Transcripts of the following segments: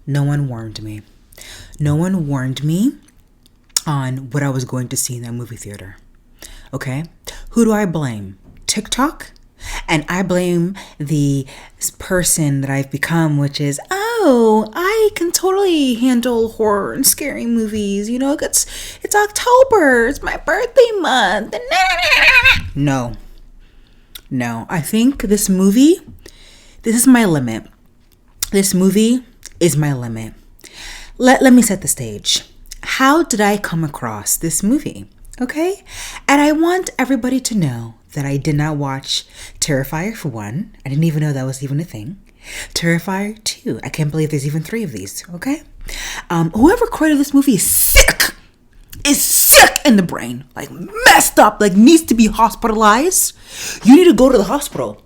No one warned me. No one warned me on what I was going to see in that movie theater. Okay? Who do I blame? TikTok? And I blame the person that I've become, which is, oh, I can totally handle horror and scary movies. You know, it's October. It's my birthday month. No. No. I think this is my limit. This movie is my limit. Let me set the stage. How did I come across this movie? Okay? And I want everybody to know that I did not watch Terrifier for one. I didn't even know that was even a thing. Terrifier 2. I can't believe there's even 3 of these. Okay? Whoever created this movie is sick. Is sick in the brain. Like messed up. Like needs to be hospitalized. You need to go to the hospital.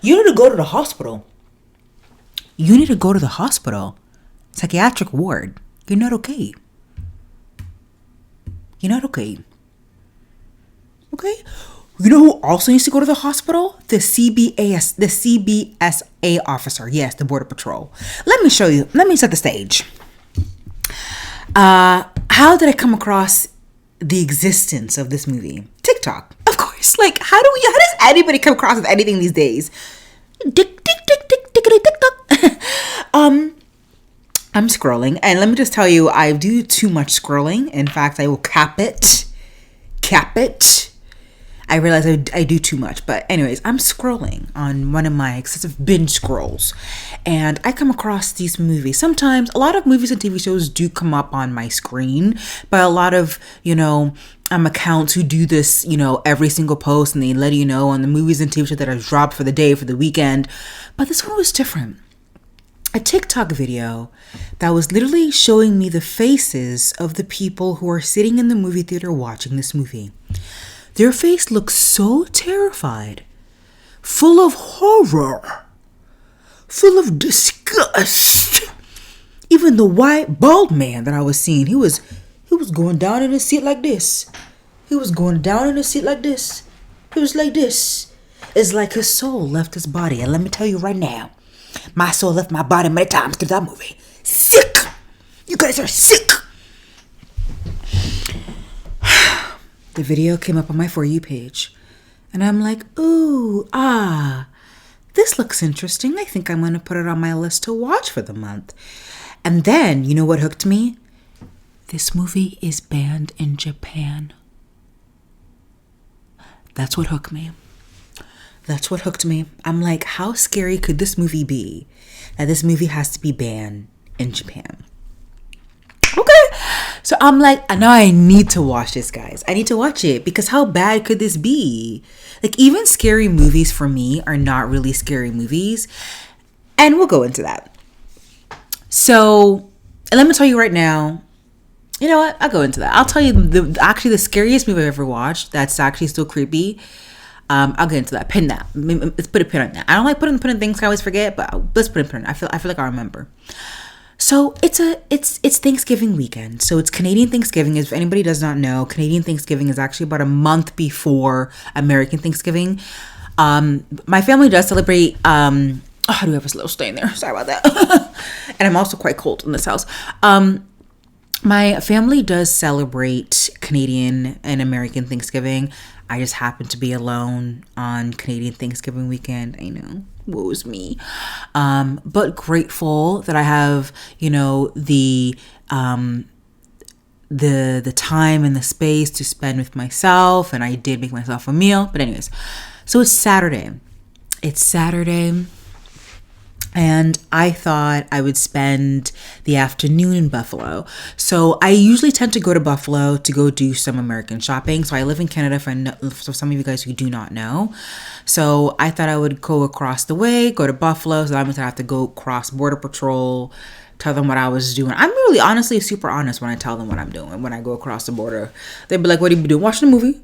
You need to go to the hospital. You need to go to the hospital. Psychiatric ward. You're not okay. You're not okay. Okay? You know who also needs to go to the hospital? The CBSA officer. Yes, the Border Patrol. Let me show you. Let me set the stage. How did I come across the existence of this movie? TikTok. Of course. Like, how does anybody come across with anything these days? TikTok. I'm scrolling, and let me just tell you, I do too much scrolling. In fact, I will cap it. I realize I do too much, but anyways, I'm scrolling on one of my excessive binge scrolls, and I come across these movies. Sometimes, a lot of movies and TV shows do come up on my screen, but a lot of, accounts who do this, every single post, and they let you know on the movies and TV shows that are dropped for the day, for the weekend. But this one was different. A TikTok video that was literally showing me the faces of the people who are sitting in the movie theater watching this movie. Their face looks so terrified, full of horror, full of disgust. Even the white bald man that I was seeing, he was going down in his seat like this. He was going down in his seat like this. He was like this. It's like his soul left his body. And let me tell you right now, my soul left my body many times through that movie. Sick. You guys are sick. The video came up on my For You page. And I'm like, ooh, this looks interesting. I think I'm going to put it on my list to watch for the month. And then, you know what hooked me? This movie is banned in Japan. That's what hooked me. That's what hooked me. I'm like, how scary could this movie be that this movie has to be banned in Japan? Okay. So I'm like, now I need to watch this, guys. I need to watch it because how bad could this be? Like, even scary movies for me are not really scary movies. And we'll go into that. So let me tell you right now. You know what? I'll go into that. I'll tell you the scariest movie I've ever watched that's actually still creepy. I'll get into that. Pin that. Let's put a pin on that. I don't like putting things I always forget, but let's put a pin on it. I feel like I remember. So it's Thanksgiving weekend. So it's Canadian Thanksgiving. If anybody does not know, Canadian Thanksgiving is actually about a month before American Thanksgiving. My family does celebrate. I do have a little stain there. Sorry about that. And I'm also quite cold in this house. My family does celebrate Canadian and American Thanksgiving. I just happen to be alone on Canadian Thanksgiving weekend. I know, woes me. But grateful that I have, the time and the space to spend with myself. And I did make myself a meal. But anyways, so it's Saturday. And I thought I would spend the afternoon in Buffalo. So I usually tend to go to Buffalo to go do some American shopping. So I live in Canada for some of you guys who do not know. So I thought I would go across the way, go to Buffalo. So I'm going to have to go cross Border Patrol, tell them what I was doing. I'm really honestly super honest when I tell them what I'm doing when I go across the border. They'd be like, what are you doing? Watching a movie?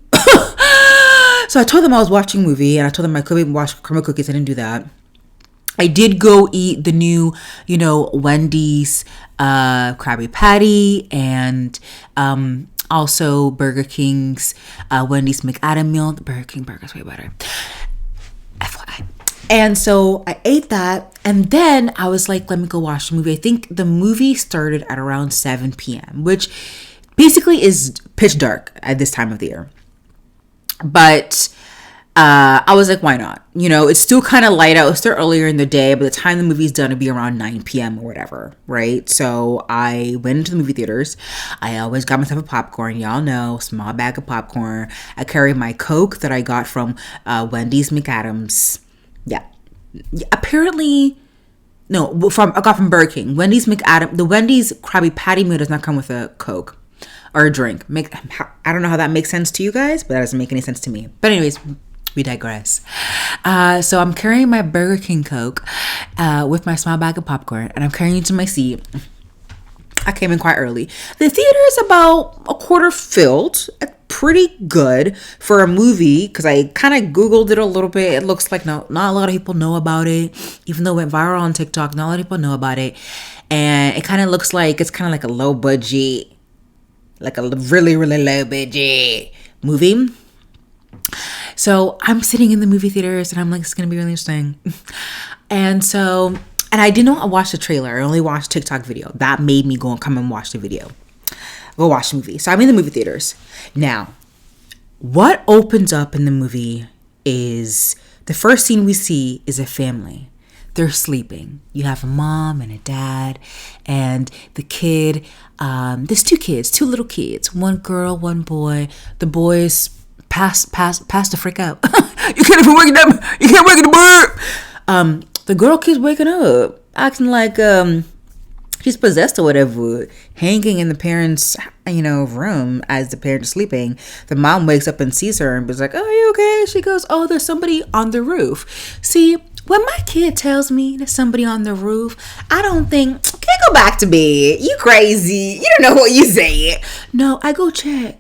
So I told them I was watching a movie, and I told them I could watch caramel cookies. I didn't do that. I did go eat the new, Wendy's Krabby Patty and also Burger King's Wendy's McAdam meal. The Burger King burger is way better. FYI. And so I ate that. And then I was like, let me go watch the movie. I think the movie started at around 7 p.m., which basically is pitch dark at this time of the year. But I was like, why not? You know, it's still kind of light out. It's still earlier in the day. By the time the movie's done, it'll be around 9 p.m. or whatever, right? So I went into the movie theaters. I always got myself a popcorn. Y'all know, small bag of popcorn. I carry my Coke that I got from Wendy's McAdams. Yeah. Apparently, no, I got from Burger King. Wendy's McAdams. The Wendy's Krabby Patty meal does not come with a Coke or a drink. I don't know how that makes sense to you guys, but that doesn't make any sense to me. But anyways, we digress. So I'm carrying my Burger King Coke with my small bag of popcorn, and I'm carrying it to my seat. I came in quite early. The theater is about a quarter filled. Pretty good for a movie, because I kind of Googled it a little bit. It looks like not a lot of people know about it. Even though it went viral on TikTok, not a lot of people know about it. And it kind of looks like it's kind of like a low budget, like a really, really low budget movie. So I'm sitting in the movie theaters and I'm like, it's going to be really interesting. And I did not watch the trailer. I only watched TikTok video. That made me go and come and watch the video. Go watch the movie. So I'm in the movie theaters. Now, what opens up in the movie is the first scene we see is a family. They're sleeping. You have a mom and a dad and the kid. There's two little kids, one girl, one boy. The boy's past to freak out. You can't even wake them. You can't wake the bird. The girl keeps waking up, acting like she's possessed or whatever, hanging in the parents' room as the parents are sleeping. The mom wakes up and sees her and is like, "Oh, are you okay?" She goes, "Oh, there's somebody on the roof." See, when my kid tells me there's somebody on the roof, I don't think, "Okay, go back to bed. You crazy. You don't know what you saying." No, I go check.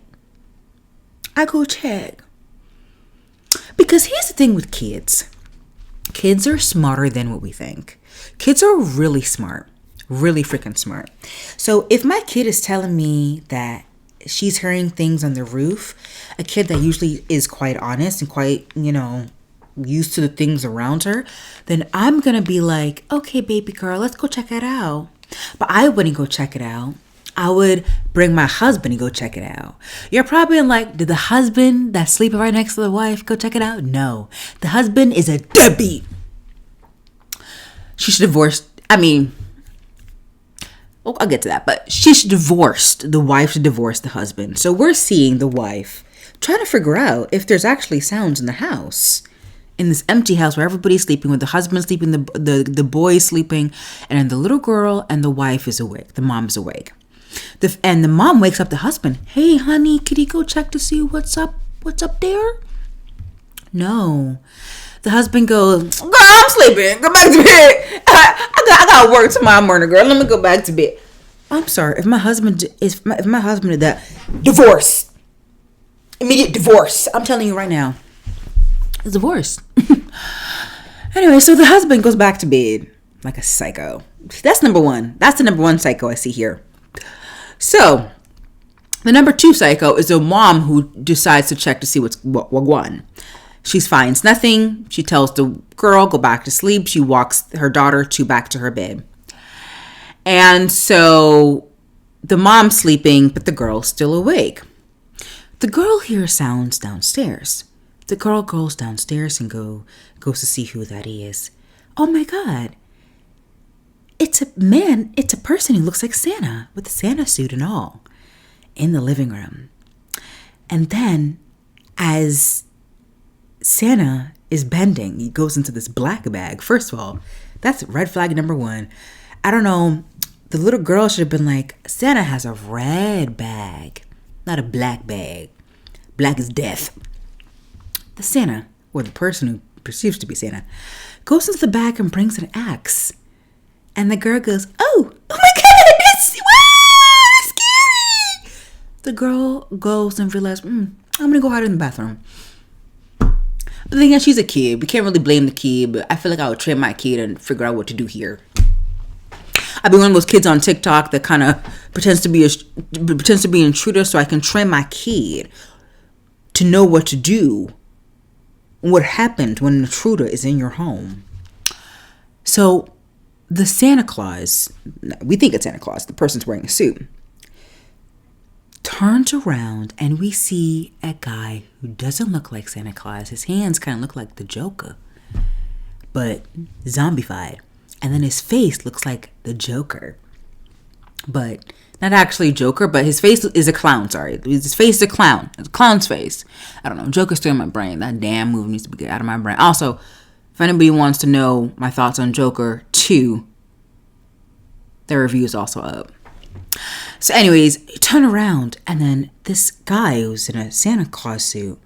Because here's the thing with kids. Kids are smarter than what we think. Kids are really smart. Really freaking smart. So if my kid is telling me that she's hearing things on the roof, a kid that usually is quite honest and quite, used to the things around her, then I'm going to be like, "Okay, baby girl, let's go check it out." But I wouldn't go check it out. I would bring my husband and go check it out. You're probably like, did the husband that's sleeping right next to the wife go check it out? No. The husband is a deadbeat. She should divorce. I'll get to that. But she should divorce. The wife should divorce the husband. So we're seeing the wife trying to figure out if there's actually sounds in the house. In this empty house where everybody's sleeping, with the husband sleeping, the boy is sleeping, and then the little girl and the wife is awake. The mom's awake. And the mom wakes up the husband. "Hey, honey, could you go check to see what's up there?" No. The husband goes, "Girl, I'm sleeping. Go back to bed. I got work tomorrow morning, girl. Let me go back to bed." I'm sorry. If my husband did that, divorce. Immediate divorce. I'm telling you right now. It's divorce. Anyway, so the husband goes back to bed like a psycho. That's number one. That's the number one psycho I see here. So, the number two psycho is the mom who decides to check to see what won. She finds nothing. She tells the girl, go back to sleep. She walks her daughter back to her bed. And so, the mom's sleeping, but the girl's still awake. The girl hears sounds downstairs. The girl goes downstairs and goes to see who that is. Oh my God. It's a man. It's a person who looks like Santa with a Santa suit and all in the living room. And then as Santa is bending, he goes into this black bag. First of all, that's red flag number one. I don't know. The little girl should have been like, Santa has a red bag, not a black bag. Black is death. The Santa, or the person who perceives to be Santa, goes into the bag and brings an axe. And the girl goes, oh my God, that's scary. The girl goes and realizes, I'm going to go hide in the bathroom. But then again, she's a kid. We can't really blame the kid, but I feel like I would train my kid and figure out what to do here. I've been one of those kids on TikTok that kind of pretends to be an intruder so I can train my kid to know what to do what happened when an intruder is in your home. So the Santa Claus, we think it's Santa Claus, the person's wearing a suit, turns around and we see a guy who doesn't look like Santa Claus. His hands kind of look like the Joker, but zombified. And then his face looks like the Joker, but not actually Joker, but his face is a clown. Sorry, his face is a clown. It's a clown's face. I don't know. Joker's still in my brain. That damn movie needs to get out of my brain. Also, if anybody wants to know my thoughts on Joker 2, their review is also up. So anyways, you turn around and then this guy who's in a Santa Claus suit,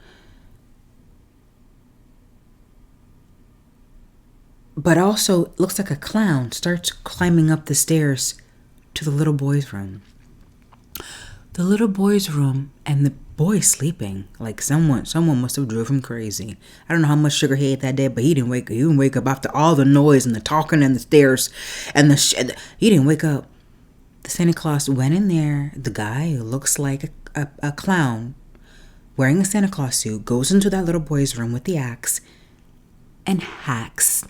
but also looks like a clown, starts climbing up the stairs to the little boy's room. The little boy's room, and the boy's sleeping. Like someone must have drove him crazy. I don't know how much sugar he ate that day, but he didn't wake up. He didn't wake up after all the noise and the talking and the stairs and he didn't wake up. The Santa Claus went in there. The guy who looks like a clown wearing a Santa Claus suit goes into that little boy's room with the axe and hacks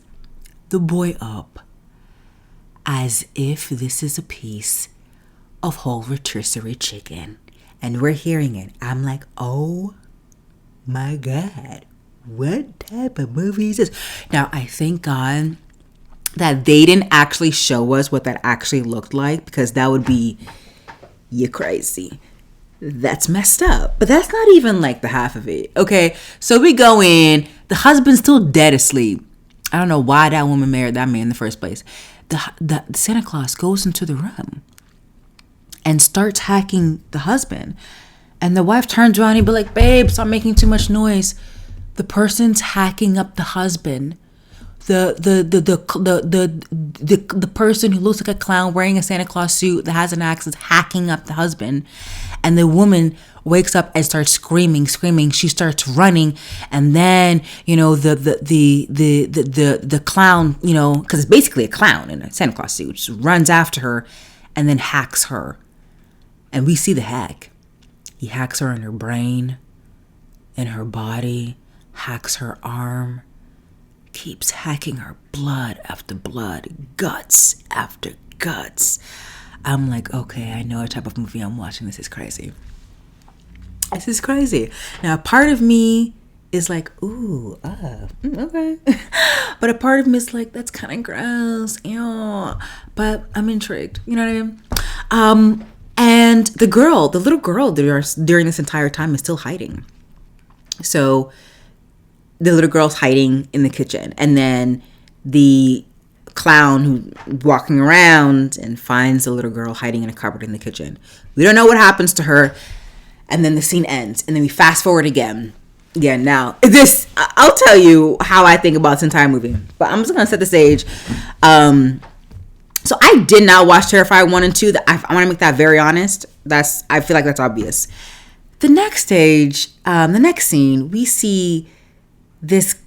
the boy up as if this is a piece of whole rotisserie chicken. And we're hearing it. I'm like, oh my God, what type of movie is this? Now, I thank God that they didn't actually show us what that actually looked like, because that would be, you crazy. That's messed up. But that's not even like the half of it. Okay, so we go in. The husband's still dead asleep. I don't know why that woman married that man in the first place. The Santa Claus goes into the room and starts hacking the husband. And the wife turns around and be like, babe, stop making too much noise. The person's hacking up the husband. The person who looks like a clown wearing a Santa Claus suit that has an axe is hacking up the husband. And the woman wakes up and starts screaming. She starts running, and then the clown, because it's basically a clown in a Santa Claus suit, just runs after her and then hacks her. And we see the hack. He hacks her in her brain, in her body, hacks her arm, keeps hacking her blood after blood, guts after guts. I'm like, okay, I know what type of movie I'm watching. This is crazy. This is crazy. Now, part of me is like, ooh, okay. But a part of me is like, that's kind of gross. Ew. But I'm intrigued. You know what I mean? And the little girl during this entire time is still hiding. So the little girl's hiding in the kitchen. And then the clown who's walking around and finds the little girl hiding in a cupboard in the kitchen. We don't know what happens to her. And then the scene ends. And then we fast forward again. Yeah, now, I'll tell you how I think about this entire movie. But I'm just going to set the stage. So I did not watch Terrifier 1 and 2. I want to make that very honest. I feel like that's obvious. The next stage, the next scene, we see this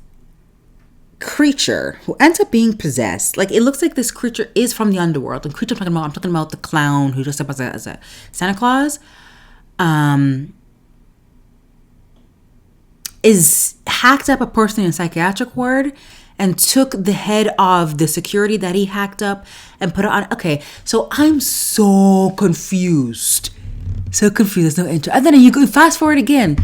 creature who ends up being possessed. Like, it looks like this creature is from the underworld. The creature I'm talking about the clown who dressed up as a Santa Claus. Is hacked up a person in a psychiatric ward and took the head of the security that he hacked up and put it on. Okay, so I'm so confused. There's no intro. And then you go fast forward again.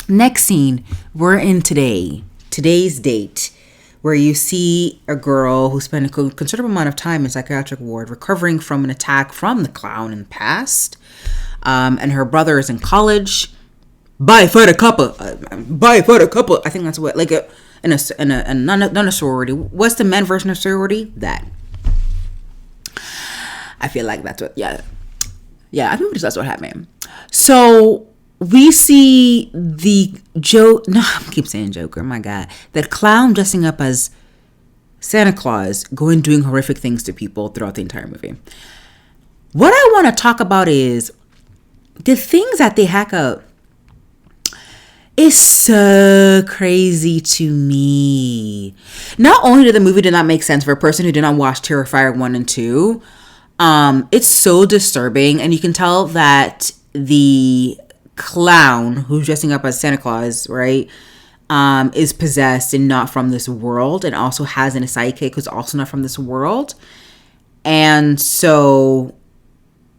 Next scene, we're in today's date, where you see a girl who spent a considerable amount of time in psychiatric ward recovering from an attack from the clown in the past. And her brother is in college. Bye for the couple. I think that's what, like in a not a sorority. What's the men version of sorority? That. I feel like that's what. Yeah. I think that's what happened. So we see I keep saying Joker. My God, that clown dressing up as Santa Claus going doing horrific things to people throughout the entire movie. What I want to talk about is the things that they hack up. Is so crazy to me. Not only did the movie did not make sense for a person who did not watch Terrifier 1 and 2, it's so disturbing. And you can tell that the clown who's dressing up as Santa Claus, right, is possessed and not from this world, and also has a sidekick who's also not from this world. And so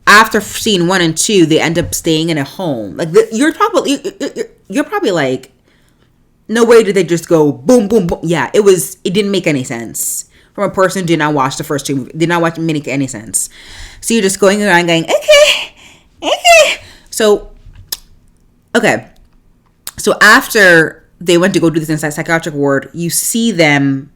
after scene 1 and 2, they end up staying in a home. Like, you're probably like, no way did they just go boom, boom, boom. Yeah, it didn't make any sense. From a person who did not watch the first 2 movies. Did not make any sense. So you're just going around going, okay. So, okay. So after they went to go do this inside psychiatric ward, you see them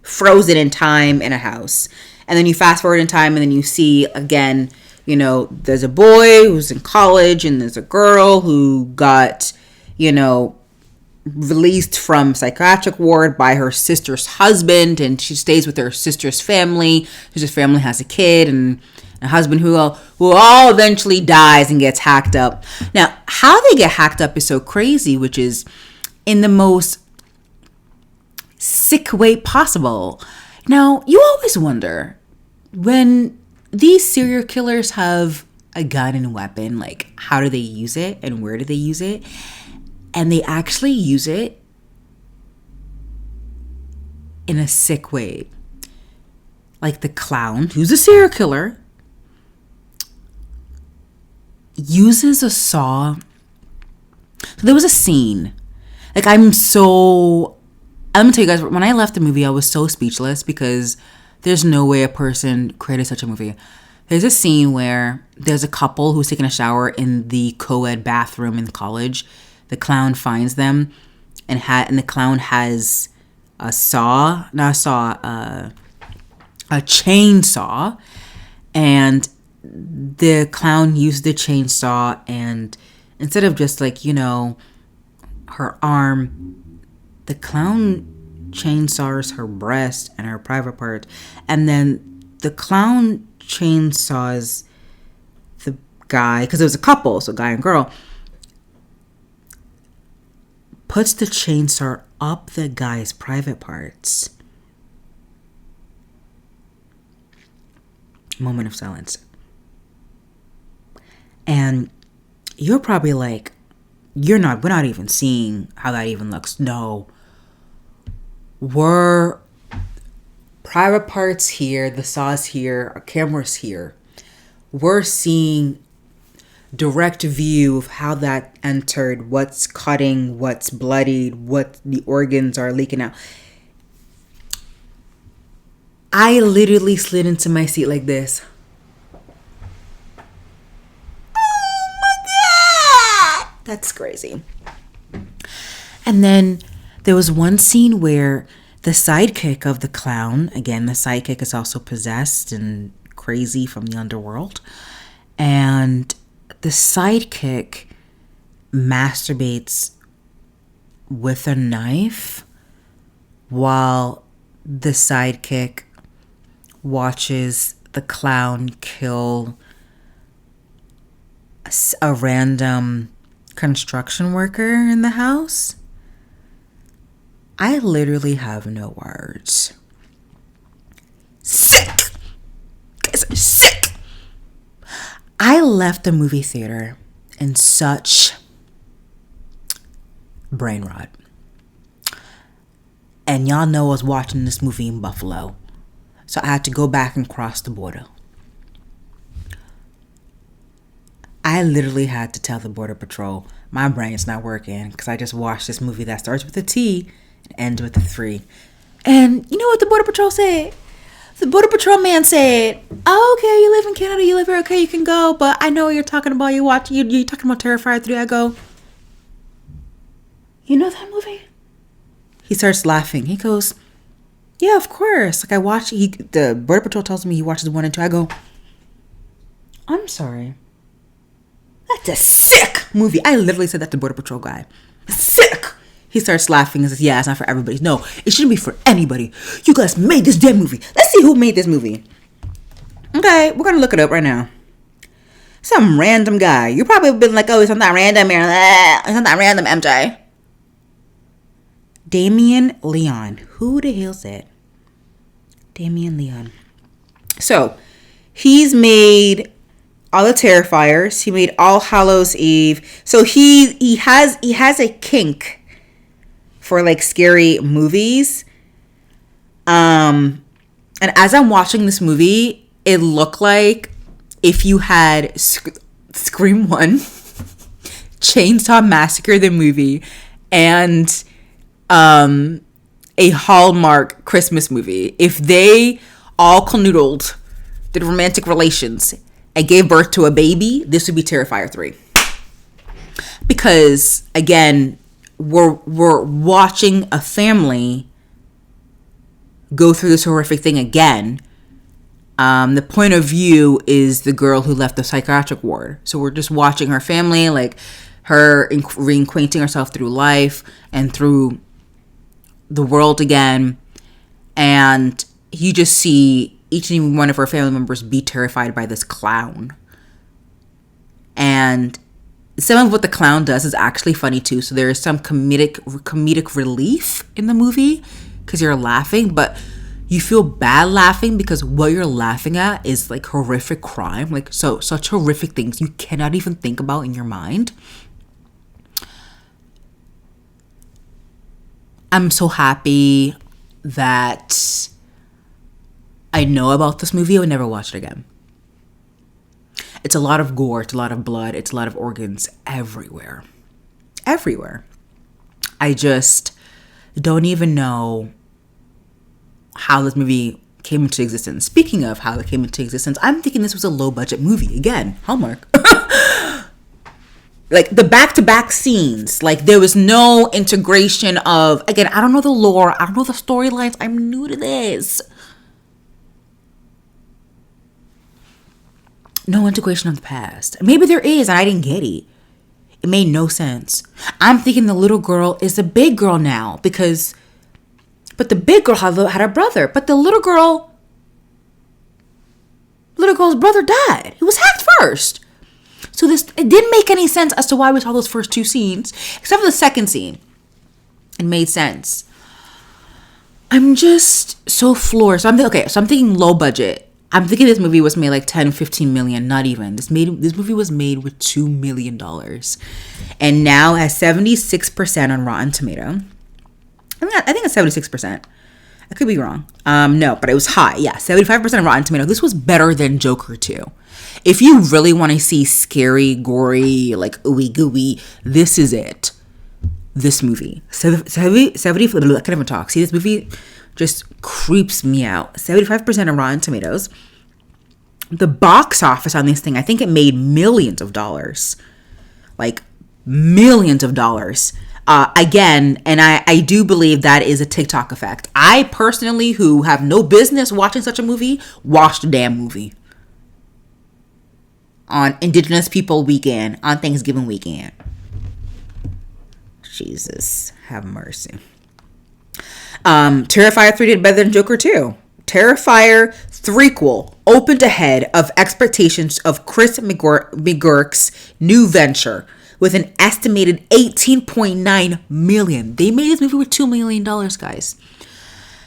frozen in time in a house. And then you fast forward in time, and then you see, again, there's a boy who's in college, and there's a girl who got, released from psychiatric ward by her sister's husband, and she stays with her sister's family. Sister's family has a kid and a husband who all eventually dies and gets hacked up. Now, how they get hacked up is so crazy, which is in the most sick way possible. Now, you always wonder, when these serial killers have a gun and weapon, like, how do they use it and where do they use it? And they actually use it in a sick way. Like the clown, who's a serial killer, uses a saw. So there was a scene. Like, I'm gonna tell you guys, when I left the movie, I was so speechless because there's no way a person created such a movie. There's a scene where there's a couple who's taking a shower in the co-ed bathroom in the college. The clown finds them, and the clown has a chainsaw, and the clown used the chainsaw, and instead of just her arm, the clown chainsaws her breast and her private part, and then the clown chainsaws the guy, because it was a couple, so guy and girl, puts the chainsaw up the guy's private parts. Moment of silence. And you're probably like, we're not even seeing how that even looks. No. We're private parts here, the saw's here, our camera's here. We're seeing direct view of how that entered, what's cutting, what's bloodied, what the organs are leaking out. I literally slid into my seat like this. Oh my God! That's crazy. And then there was one scene where the sidekick of the clown, again, the sidekick is also possessed and crazy from the underworld, and the sidekick masturbates with a knife while the sidekick watches the clown kill a random construction worker in the house. I literally have no words. Sick! Guys are sick! I left the movie theater in such brain rot. And y'all know I was watching this movie in Buffalo. So I had to go back and cross the border. I literally had to tell the Border Patrol, my brain's not working because I just watched this movie that starts with a T and ends with a 3. And you know what the Border Patrol said? The Border Patrol man said, "Oh, okay, you live in Canada, you live here, okay, you can go. But I know what you're talking about. You're talking about Terrifier 3. I go, you know that movie?" He starts laughing. He goes, "Yeah, of course. Like, I watch." The Border Patrol tells me he watches 1 and 2. I go, "I'm sorry. That's a sick movie." I literally said that to the Border Patrol guy. Sick. He starts laughing and says, "Yeah, it's not for everybody." No, it shouldn't be for anybody. You guys made this damn movie. Let's see who made this movie. Okay, we're going to look it up right now. Some random guy. You probably been like, "Oh, it's not that random. It's not that random, MJ." Damien Leon. Who the hell's that? Damien Leon. So, he's made all the Terrifiers. He made All Hallows Eve. So he has a kink for like scary movies. And as I'm watching this movie, it looked like if you had Scream 1, Chainsaw Massacre the movie, and a Hallmark Christmas movie. If they all canoodled, did romantic relations, and gave birth to a baby, this would be Terrifier 3. Because, again, we're watching a family go through this horrific thing again. The point of view is the girl who left the psychiatric ward. So we're just watching her family, like her reacquainting herself through life and through the world again. And you just see each and every one of her family members be terrified by this clown. And some of what the clown does is actually funny too. So there is some comedic relief in the movie because you're laughing, but you feel bad laughing because what you're laughing at is like horrific crime, like such horrific things you cannot even think about in your mind. I'm so happy that I know about this movie. I would never watch it again. It's a lot of gore, it's a lot of blood, it's a lot of organs everywhere. Everywhere. I just don't even know how this movie came into existence. Speaking of how it came into existence, I'm thinking this was a low budget movie. Again, Hallmark. Like the back-to-back scenes, like there was no integration of, again, I don't know the lore, I don't know the storylines, I'm new to this. No integration of the past. Maybe there is and I didn't get it. It made no sense. I'm thinking the little girl is a big girl now but the big girl had a brother, but the little girl's brother died. He was hacked first. So it didn't make any sense as to why we saw those first two scenes, except for the second scene. It made sense. I'm just so floored. So I'm thinking low budget. I'm thinking this movie was made like 10, 15 million, not even. This movie was made with $2 million. And now has 76% on Rotten Tomato. I think it's 76%. I could be wrong. No, but it was high. Yeah, 75% on Rotten Tomato. This was better than Joker 2. If you really want to see scary, gory, like ooey gooey, this is it. This movie. 70, I can't even talk. See, this movie just creeps me out. 75% on Rotten Tomatoes. The box office on this thing, I think it made millions of dollars. Like millions of dollars. Again, and I do believe that is a TikTok effect. I personally, who have no business watching such a movie, watched the damn movie. On Indigenous People Weekend, on Thanksgiving weekend. Jesus, have mercy. Terrifier 3 did better than Joker 2. Terrifier 3quel opened ahead of expectations of Chris McGurk's new venture with an estimated $18.9 million. They made this movie with $2 million, guys.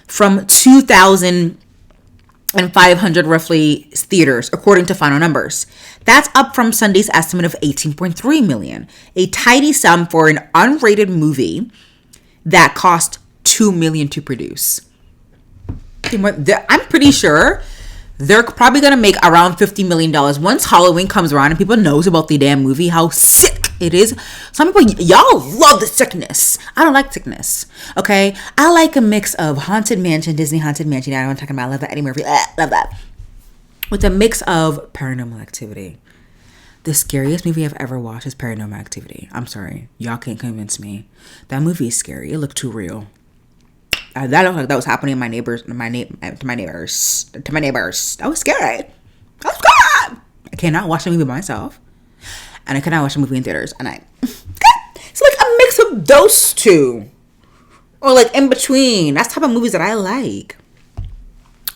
From 2,500 roughly theaters, according to final numbers. That's up from Sunday's estimate of $18.3 million. A tidy sum for an unrated movie that cost $2 million to produce. I'm pretty sure they're probably going to make around $50 million once Halloween comes around and people knows about the damn movie, how sick it is. Some people, y'all love the sickness. I don't like sickness. Okay? I like a mix of Haunted Mansion, Disney Haunted Mansion. I don't want to talk about. I love that. Eddie Murphy. Love that. With a mix of Paranormal Activity. The scariest movie I've ever watched is Paranormal Activity. I'm sorry. Y'all can't convince me. That movie is scary. It looked too real. That looked like that was happening to my neighbors. That was scary. That was scary. I cannot watch a movie by myself. And I cannot watch a movie in theaters. And it's like a mix of those two. Or like in between. That's the type of movies that I like.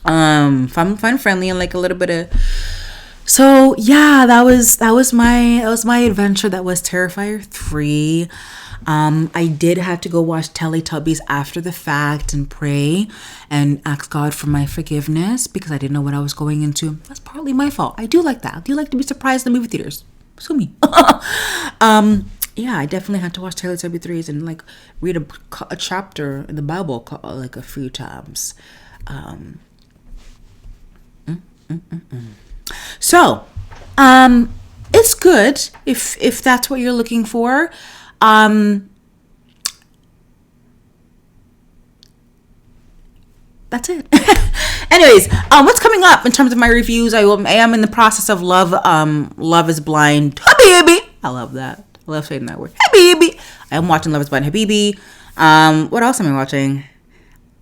Fun friendly and like a little bit of. So yeah, that was my adventure. That was Terrifier 3. I did have to go watch Teletubbies after the fact and pray and ask God for my forgiveness because I didn't know what I was going into. That's partly my fault. I do like that. I do like to be surprised in the movie theaters. Sue me. yeah, I definitely had to watch Teletubby 3s and like read a chapter in the Bible like a few times. Um, so, it's good if that's what you're looking for. That's it. Anyways, what's coming up in terms of my reviews? I am in the process of Love is Blind. Habibi. I love that. I love saying that word. Habibi. I am watching Love is Blind Habibi. What else am I watching?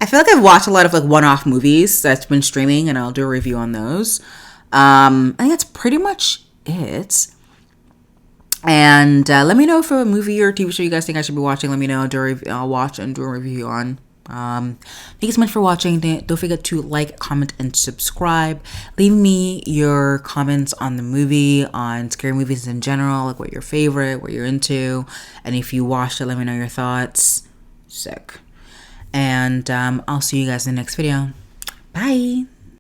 I feel like I've watched a lot of like one-off movies that's been streaming, and I'll do a review on those. I think that's pretty much it. And let me know for a movie or TV show you guys think I should be watching. Let me know. I'll watch and do a review on. Thank you so much for watching. Don't forget to like, comment, and subscribe. Leave me your comments on the movie, on scary movies in general, like what your favorite, what you're into, and if you watched it, let me know your thoughts. Sick. And I'll see you guys in the next video. Bye.